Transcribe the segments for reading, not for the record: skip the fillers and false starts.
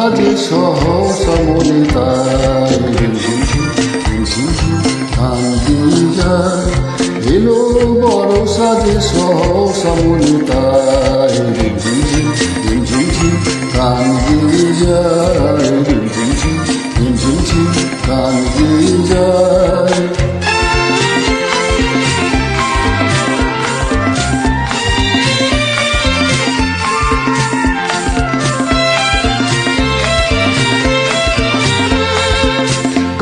সাজে সহসা মনে তাই গান দিয়ে যায় এলো বড় সাজে সহসা মনে তাই গান দিয়ে যায় গান দিয়ে যায়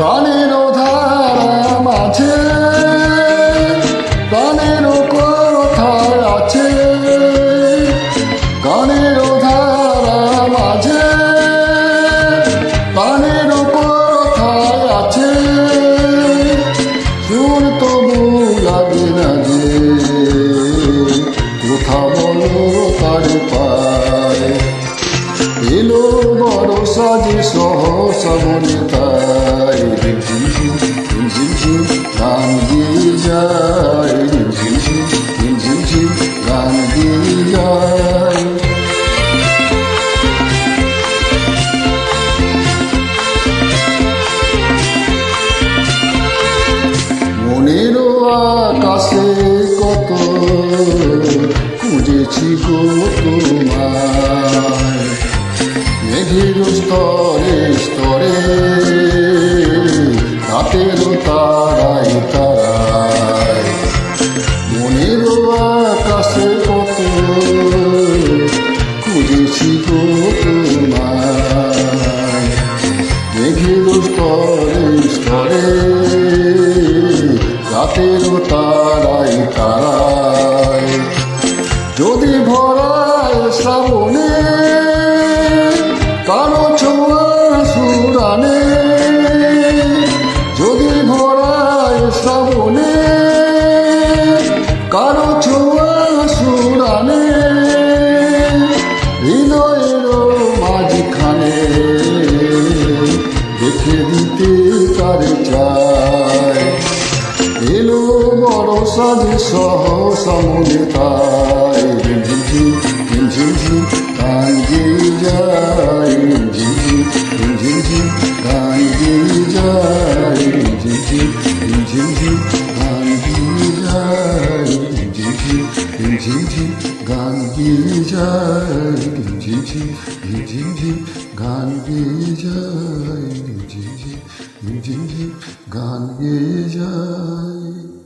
গানের ধারা মাঝে গানের কথা আছে গানের ধারা মাঝে গানের কথা আছে সুর তবু লাগে না যে কোথা বলো তার পায় এলো বড় সাজে সহসা মনে তাই গান দিয়ে যায় গান দিয়ে যায় মনেরও আকাশে কত খুঁজেছি গো তোমায় মেঘের স্তরে স্তরে রাতের তারাই তারায় মনেরও আকাশে কত খুঁজেছি গো তোমায় মেঘের স্তরে স্তরে রাতের তারাই তারায় যদি ভরায় শ্রাবণে কারো ছোঁয়া সুরানে যদি ভরায় শ্রাবণে কারো ছোঁয়া সুরানে হৃদয়ের মাঝখানে দেখে দিতে তার চায় এলো বড় সাজে সহসা মনে তাই গান গেয়ে যায় গান গেয়ে যায় গান গেয়ে যায় গান গেয়ে যায় গান গেয়ে যায় গান গেয়ে যায়